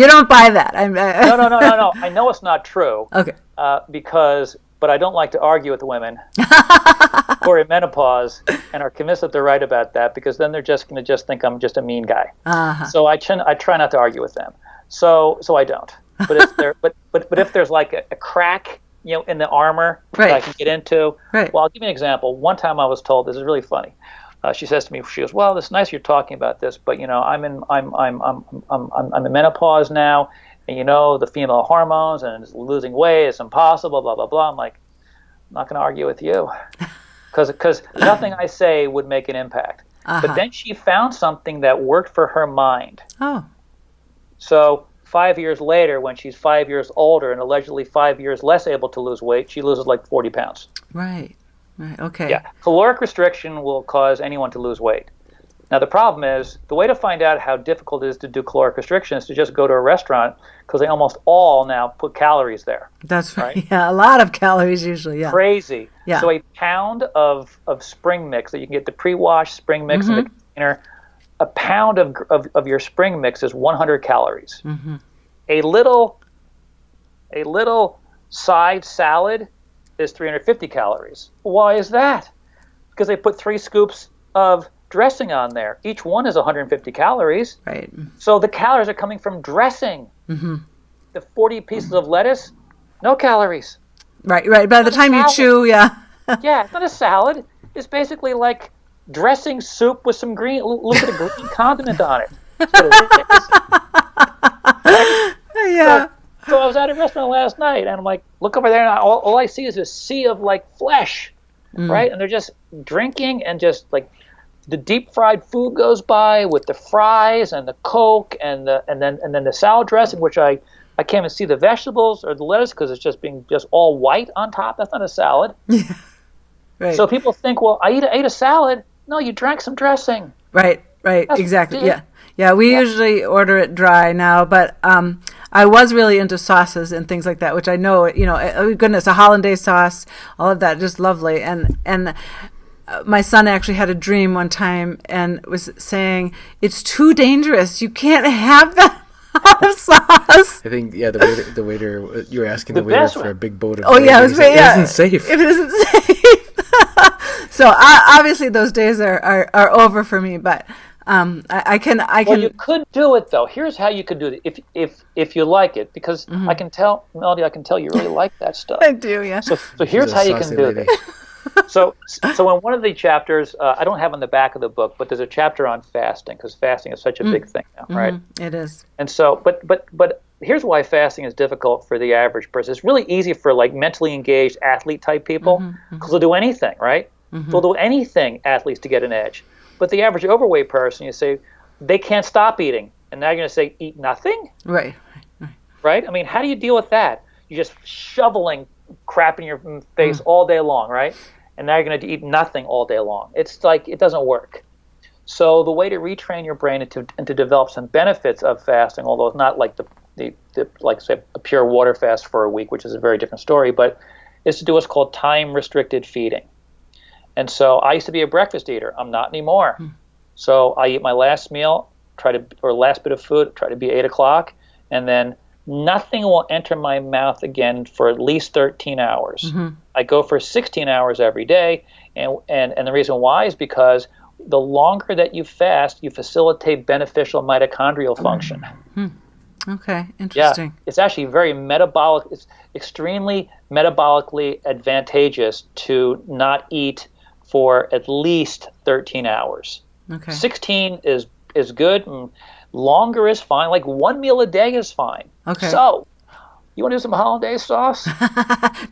don't buy that. No. I know it's not true. Okay. But I don't like to argue with women who are in menopause and are convinced that they're right about that, because then they're just going to think I'm just a mean guy. So I try not to argue with them. So I don't. But if if there's a crack, in the armor that I can get into, well, I'll give you an example. One time I was told, this is really funny. She says to me, she goes, "Well, it's nice you're talking about this, but I'm in menopause now, and the female hormones and losing weight is impossible, blah blah blah." I'm like, I'm not going to argue with you, because nothing I say would make an impact. But then she found something that worked for her mind. So 5 years later, when she's 5 years older and allegedly 5 years less able to lose weight, she loses 40 pounds. Right. Right. Okay. Yeah, caloric restriction will cause anyone to lose weight. Now, the problem is, the way to find out how difficult it is to do caloric restriction is to just go to a restaurant, because they almost all now put calories there. That's right. Yeah, a lot of calories usually, yeah. Crazy. Yeah. So a pound of spring mix that you can get, the pre-washed spring mix in the container, a pound of your spring mix is 100 calories. A little side salad is 350 calories. Why is that? Because they put 3 scoops of dressing on there. Each one is 150 calories. Right. So the calories are coming from dressing. The 40 pieces of lettuce, no calories. Right. By the time you chew, yeah. Yeah, it's not a salad. It's basically like dressing soup with some green, a little bit of green condiment on it. That's what it is. Yeah. So I was at a restaurant last night, and I'm like, look over there, and all I see is a sea of like flesh, right? And they're just drinking, and just like the deep fried food goes by with the fries and the Coke and then the salad dressing, which I can't even see the vegetables or the lettuce because it's just being just all white on top. That's not a salad. Yeah. Right. So people think, well, I ate a salad. No, you drank some dressing. Right. That's Exactly. it. Yeah. We usually order it dry now, but I was really into sauces and things like that, which I know, oh goodness, a hollandaise sauce, all of that, just lovely. And my son actually had a dream one time and was saying, it's too dangerous. You can't have that sauce. I think, the waiter, you were asking the waiter for a big boat of it isn't safe. It isn't safe. So obviously those days are over for me, but I can. Well, you could do it though. Here's how you could do it if you like it, because I can tell, Melody, you really like that stuff. I do, yeah. So here's how you can do this. So in one of the chapters, I don't have on the back of the book, but there's a chapter on fasting, because fasting is such a big thing now, right? It is. And so, but here's why fasting is difficult for the average person. It's really easy for like mentally engaged athlete type people, because they'll do anything, right? They'll do anything, athletes, to get an edge. But the average overweight person, you say, they can't stop eating, and now you're going to say, eat nothing? Right. Right? I mean, how do you deal with that? You're just shoveling crap in your face all day long, right? And now you're going to eat nothing all day long. It's like, it doesn't work. So the way to retrain your brain and to develop some benefits of fasting, although it's not like the like say a pure water fast for a week, which is a very different story, but is to do what's called time-restricted feeding. And so I used to be a breakfast eater. I'm not anymore. So I eat my last meal, last bit of food, try to be 8 o'clock, and then nothing will enter my mouth again for at least 13 hours. I go for 16 hours every day, and the reason why is because the longer that you fast, you facilitate beneficial mitochondrial function. Okay, interesting. Yeah, it's actually very metabolic. It's extremely metabolically advantageous to not eat for at least 13 hours. Okay. 16 is good, and longer is fine. Like 1 meal a day is fine. Okay. So, you want to do some hollandaise sauce?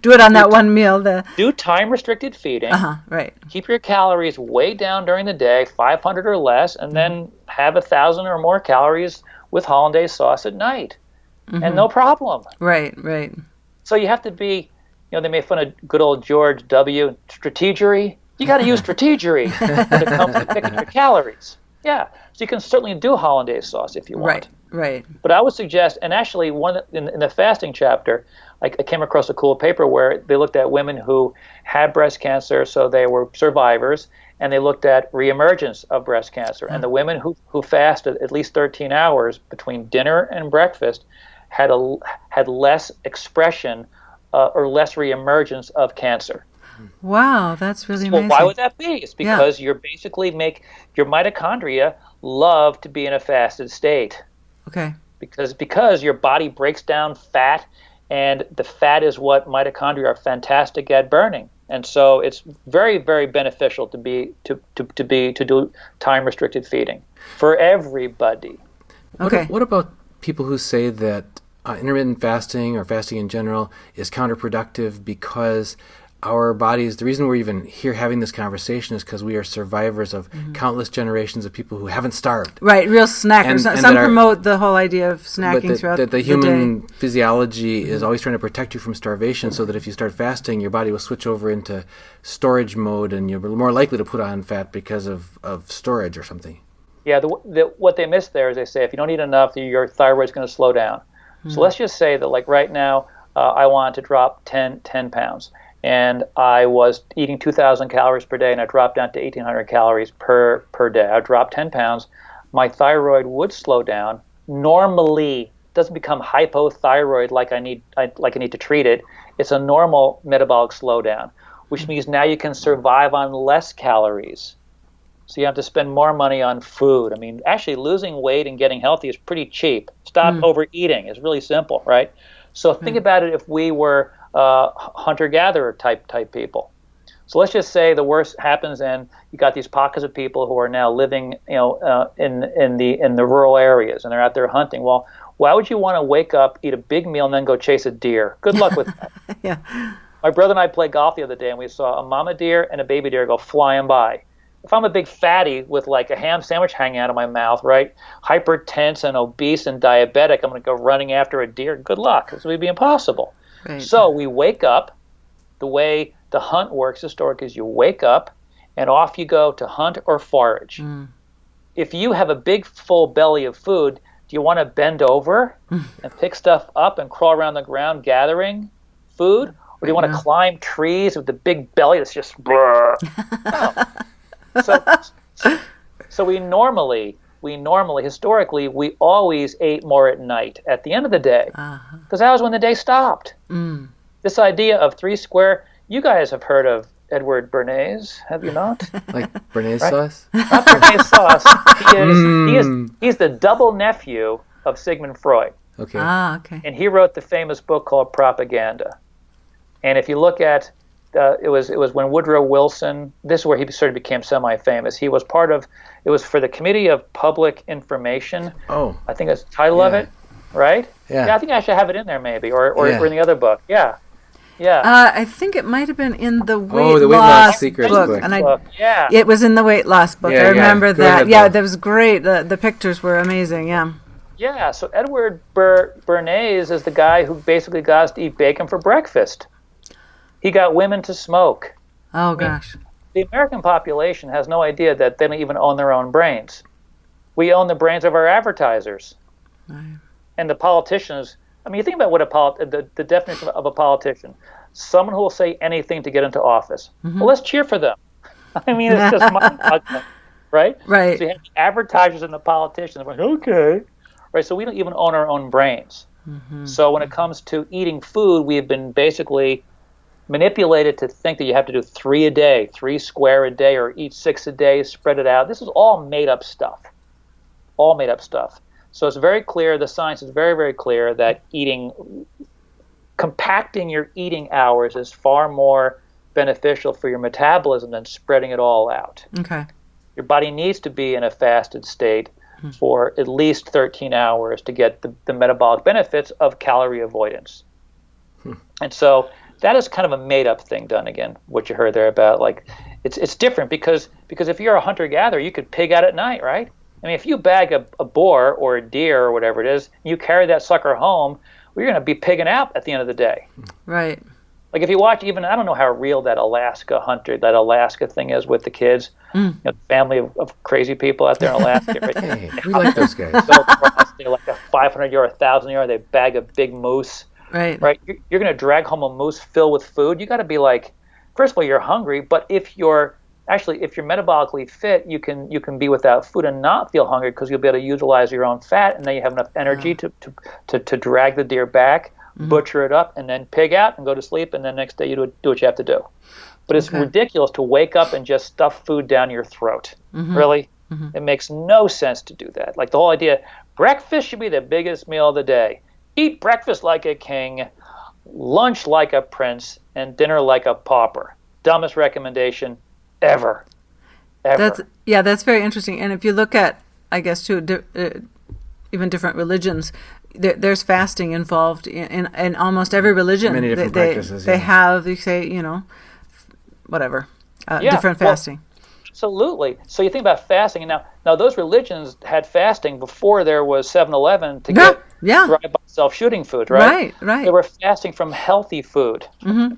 Do it on that one meal. Do time-restricted feeding. Right. Keep your calories way down during the day, 500 or less, and then have 1,000 or more calories with hollandaise sauce at night. And no problem. Right. So you have to be, they made fun of good old George W. Strategery. You got to use strategery when it comes to picking your calories. Yeah. So you can certainly do hollandaise sauce if you want. Right. But I would suggest, and actually in the fasting chapter, I came across a cool paper where they looked at women who had breast cancer, so they were survivors, and they looked at reemergence of breast cancer. And the women who fasted at least 13 hours between dinner and breakfast had less expression or less reemergence of cancer. Wow, that's really amazing. Well, why would that be? It's because you're basically your mitochondria love to be in a fasted state. Okay. Because your body breaks down fat, and the fat is what mitochondria are fantastic at burning. And so it's very, very beneficial to do time-restricted feeding for everybody. Okay. What about people who say that intermittent fasting or fasting in general is counterproductive because our bodies, the reason we're even here having this conversation is because we are survivors of countless generations of people who haven't starved. Right, real snackers. And Some promote the whole idea of snacking throughout the day. The human physiology is always trying to protect you from starvation, so that if you start fasting, your body will switch over into storage mode, and you're more likely to put on fat because of storage or something. Yeah, what they miss there is they say if you don't eat enough, your thyroid's going to slow down. So let's just say that, like right now, I wanted to drop 10 pounds. And I was eating 2,000 calories per day, and I dropped down to 1,800 calories per day. I dropped 10 pounds. My thyroid would slow down. Normally, it doesn't become hypothyroid like I need to treat it. It's a normal metabolic slowdown, which means now you can survive on less calories. So you have to spend more money on food. I mean, actually, losing weight and getting healthy is pretty cheap. Stop overeating. It's really simple, right? So think about it if we were hunter-gatherer type people. So let's just say the worst happens, and you got these pockets of people who are now living, in the rural areas, and they're out there hunting. Well, why would you want to wake up, eat a big meal, and then go chase a deer? Good luck with that. Yeah. My brother and I played golf the other day, and we saw a mama deer and a baby deer go flying by. If I'm a big fatty with like a ham sandwich hanging out of my mouth, right, hypertense and obese and diabetic, I'm going to go running after a deer. Good luck. This would be impossible. Right. So we wake up. The way the hunt works historically is you wake up and off you go to hunt or forage. If you have a big full belly of food, do you want to bend over and pick stuff up and crawl around the ground gathering food? Or do you want to climb trees with the big belly that's just brrr? No. So we normally, historically, we always ate more at night at the end of the day, because that was when the day stopped. This idea of 3 square, you guys have heard of Edward Bernays, have you not? Like Bernays sauce? Not Bernays sauce. He's the double nephew of Sigmund Freud. Okay. Okay. And he wrote the famous book called Propaganda. And if you look at it was when Woodrow Wilson, this is where he sort of became semi-famous. He was it was for the Committee of Public Information. Oh. I think that's the title of it, right? Yeah. I think I should have it in there maybe, or in the other book. Yeah. Yeah. I think it might have been in the weight loss secrets book. And it was in the weight loss book. I remember that. Yeah, that was great. The pictures were amazing. Yeah. Yeah. So Edward Bernays is the guy who basically got us to eat bacon for breakfast. He got women to smoke. Oh, gosh. The American population has no idea that they don't even own their own brains. We own the brains of our advertisers. Right. And the politicians. I mean, you think about what the definition of a politician. Someone who will say anything to get into office. Well, let's cheer for them. I mean, it's just mind-boggling, right? Right. So you have the advertisers and the politicians. They're like, okay. Right, so we don't even own our own brains. So when it comes to eating food, we have been basically manipulated to think that you have to do 3 a day, 3 square a day, or eat 6 a day, spread it out. This is all made up stuff. All made up stuff. So it's very clear, the science is very, very clear that compacting your eating hours is far more beneficial for your metabolism than spreading it all out. Okay. Your body needs to be in a fasted state for at least 13 hours to get the metabolic benefits of calorie avoidance. And so that is kind of a made-up thing done again, what you heard there about, like, it's different because if you're a hunter-gatherer, you could pig out at night, right? I mean, if you bag a boar or a deer or whatever it is, you carry that sucker home, well, you're going to be pigging out at the end of the day. Right. Like if you watch even, I don't know how real that Alaska thing is with the kids, the family of crazy people out there in Alaska. Right? Hey, we like those guys. They're like a 500-yard, 1,000-yard, they bag a big moose. Right. You're going to drag home a moose filled with food. You got to be like, first of all, you're hungry, but if you're metabolically fit, you can be without food and not feel hungry because you'll be able to utilize your own fat, and then you have enough energy to drag the deer back, butcher it up, and then pig out and go to sleep, and then next day you do what you have to do. But it's ridiculous to wake up and just stuff food down your throat. Really? It makes no sense to do that. Like the whole idea, breakfast should be the biggest meal of the day. Eat breakfast like a king, lunch like a prince, and dinner like a pauper. Dumbest recommendation ever. That's very interesting. And if you look at, I guess, too, even different religions, there's fasting involved in almost every religion. Many different practices. They have, you say, whatever, Yeah, different well, fasting. absolutely. So you think about fasting, and now those religions had fasting before there was 7-Eleven to get drive-by self-shooting food, right? Right. They were fasting from healthy food.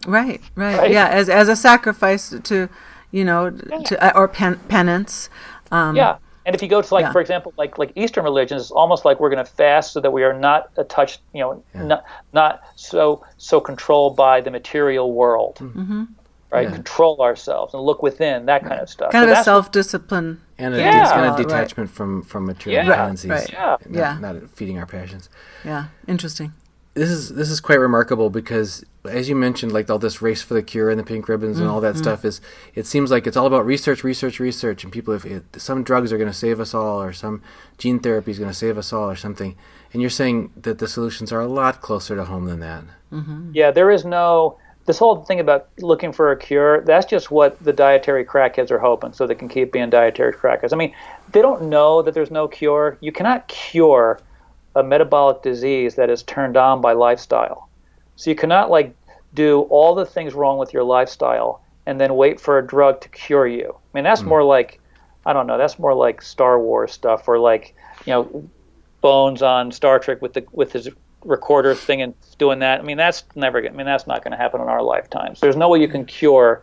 Right. Right? Yeah, as a sacrifice to, or penance. Yeah. And if you go to for example, like Eastern religions, it's almost like we're going to fast so that we are not touched, not so controlled by the material world. Right, control ourselves and look within, that kind of stuff. Kind of a self-discipline. And a detachment from material tendencies. Not feeding our passions. Yeah, interesting. This is quite remarkable because, as you mentioned, like all this race for the cure and the pink ribbons and all that stuff it seems like it's all about research, and people, if some drugs are going to save us all, or some gene therapy is going to save us all, or something. And you're saying that the solutions are a lot closer to home than that. Yeah, there is no. This whole thing about looking for a cure, that's just what the dietary crackheads are hoping, so they can keep being dietary crackheads. I mean, they don't know that there's no cure. You cannot cure a metabolic disease that is turned on by lifestyle. So you cannot do all the things wrong with your lifestyle and then wait for a drug to cure you. I mean, that's more like, I don't know, that's more like Star Wars stuff, or Bones on Star Trek with his recorder thing and doing that. I mean, that's not going to happen in our lifetimes. There's no way you can cure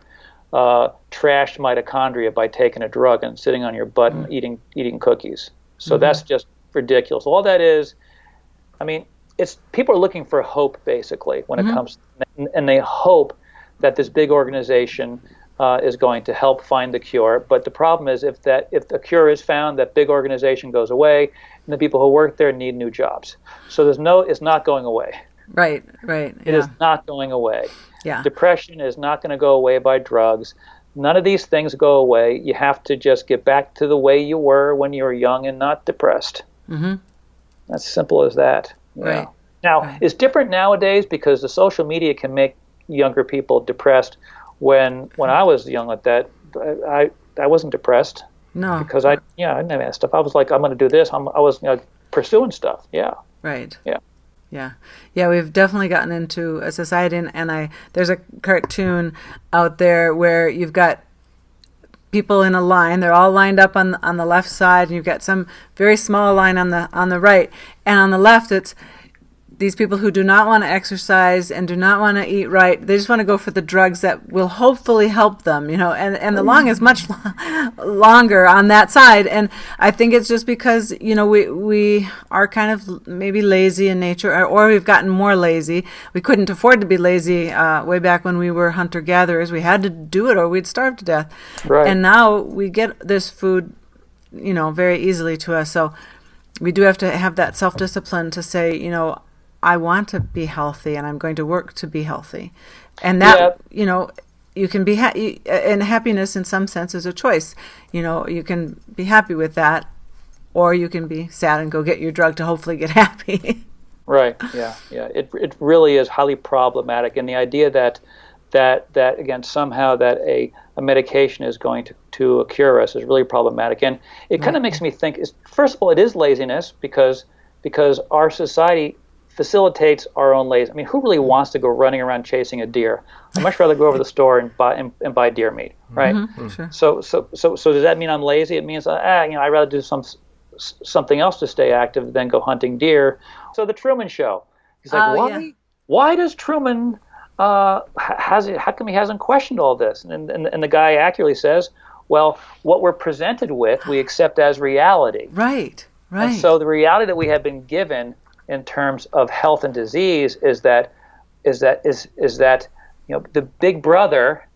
trashed mitochondria by taking a drug and sitting on your butt and eating cookies. So that's just ridiculous. All that is, I mean, it's people are looking for hope basically when it comes, and they hope that this big organization is going to help find the cure. But the problem is, if the cure is found, that big organization goes away, and the people who work there need new jobs. So it's not going away. Right. It is not going away. Yeah. Depression is not going to go away by drugs. None of these things go away. You have to just get back to the way you were when you were young and not depressed. That's simple as that. Right. Now, it's different nowadays because the social media can make younger people depressed. When I was young like that, I wasn't depressed. No. Because I didn't have that stuff. I was like, I'm going to do this. I was pursuing stuff. Yeah. Right. Yeah. Yeah, we've definitely gotten into a society, and there's a cartoon out there where you've got people in a line. They're all lined up on the left side, and you've got some very small line on the right, and on the left it's these people who do not want to exercise and do not want to eat right. They just want to go for the drugs that will hopefully help them, and the long is much longer on that side. And I think it's just because, we are kind of maybe lazy in nature, or we've gotten more lazy. We couldn't afford to be lazy way back when we were hunter-gatherers. We had to do it or we'd starve to death. Right. And now we get this food, very easily to us. So we do have to have that self-discipline to say, I want to be healthy, and I'm going to work to be healthy. And that, you can be and happiness in some sense is a choice. You can be happy with that, or you can be sad and go get your drug to hopefully get happy. Right. Yeah. It really is highly problematic, and the idea that again somehow that a medication is going to cure us is really problematic, and it kind of makes me think. First of all, it is laziness because our society facilitates our own laziness. I mean, who really wants to go running around chasing a deer? I'd much rather go over to the store and buy deer meat, right? Sure. So does that mean I'm lazy? It means I'd rather do something else to stay active than go hunting deer. So the Truman Show. He's like, why does Truman how come he hasn't questioned all this? And the guy accurately says, well, what we're presented with, we accept as reality. Right. And so the reality that we have been given in terms of health and disease is that the big brother,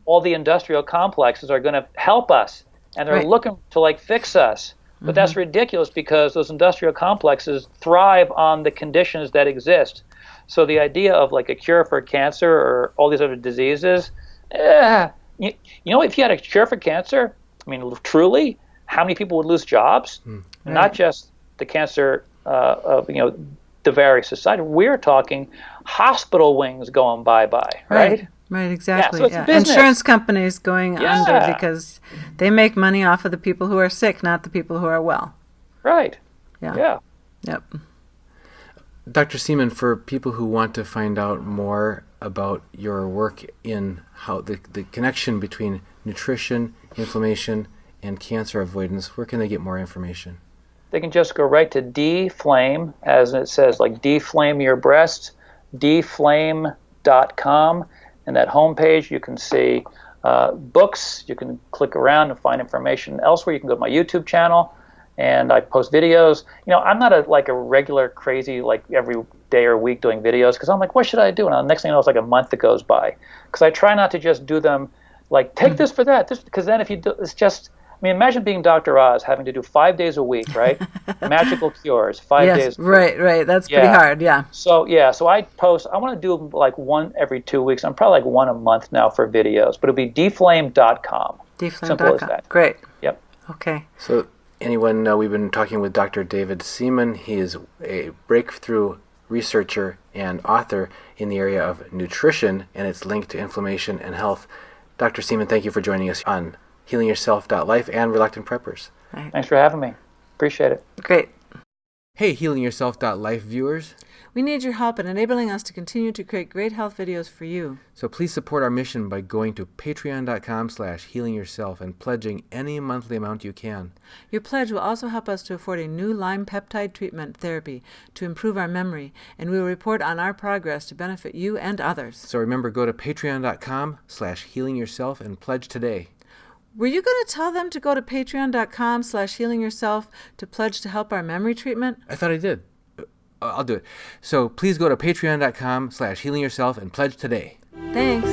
all the industrial complexes are going to help us, and they're looking to fix us. But that's ridiculous because those industrial complexes thrive on the conditions that exist. So the idea of a cure for cancer or all these other diseases, if you had a cure for cancer, I mean, truly, how many people would lose jobs? Not just the cancer of the various society. We're talking hospital wings going bye-bye, right? Right, exactly. Yeah, so it's business. Insurance companies going under because they make money off of the people who are sick, not the people who are well. Right. Yeah. Yep. Dr. Seaman, for people who want to find out more about your work in how the connection between nutrition, inflammation, and cancer avoidance, where can they get more information? They can just go right to DeFlame, as it says, like deflame your breast, DeFlame.com. And that homepage, you can see books. You can click around and find information elsewhere. You can go to my YouTube channel, and I post videos. I'm not a regular crazy, like every day or week doing videos, because I'm like, what should I do? And the next thing you know, it's like a month that goes by. Because I try not to just do them like, take this for that. Because then if you do, it's just, imagine being Dr. Oz, having to do 5 days a week, right? Magical cures, 5 days. Right. That's pretty hard, yeah. So I post, I want to do like one every 2 weeks. I'm probably like one a month now for videos, but it'll be deflame.com. Simple as that. Great. Yep. Okay. So anyone, we've been talking with Dr. David Seaman. He is a breakthrough researcher and author in the area of nutrition and its link to inflammation and health. Dr. Seaman, thank you for joining us on HealingYourself.Life and Reluctant Preppers. Right. Thanks for having me. Appreciate it. Great. Hey, HealingYourself.Life viewers. We need your help in enabling us to continue to create great health videos for you. So please support our mission by going to patreon.com/healingyourself and pledging any monthly amount you can. Your pledge will also help us to afford a new Lyme peptide treatment therapy to improve our memory, and we will report on our progress to benefit you and others. So remember, go to patreon.com/healingyourself and pledge today. Were you going to tell them to go to patreon.com/healingyourself to pledge to help our memory treatment? I thought I did. I'll do it. So please go to patreon.com/healingyourself and pledge today. Thanks.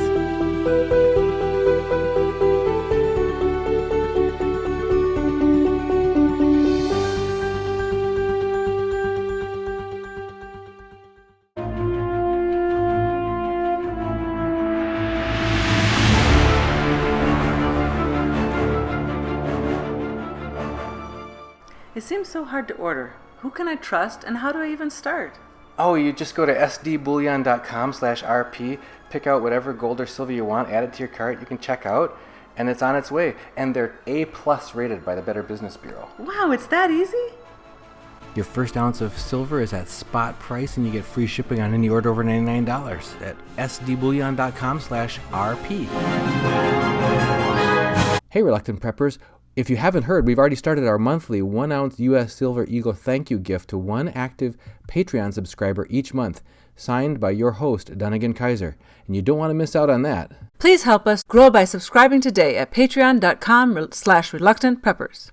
It seems so hard to order. Who can I trust, and how do I even start? Oh, you just go to sdbullion.com/rp, pick out whatever gold or silver you want, add it to your cart, you can check out, and it's on its way. And they're A+ rated by the Better Business Bureau. Wow, it's that easy? Your first ounce of silver is at spot price, and you get free shipping on any order over $99 at sdbullion.com/rp. Hey, Reluctant Preppers. If you haven't heard, we've already started our monthly 1-ounce U.S. Silver Eagle thank you gift to one active Patreon subscriber each month, signed by your host, Dunnigan Kaiser. And you don't want to miss out on that. Please help us grow by subscribing today at patreon.com/reluctantpreppers.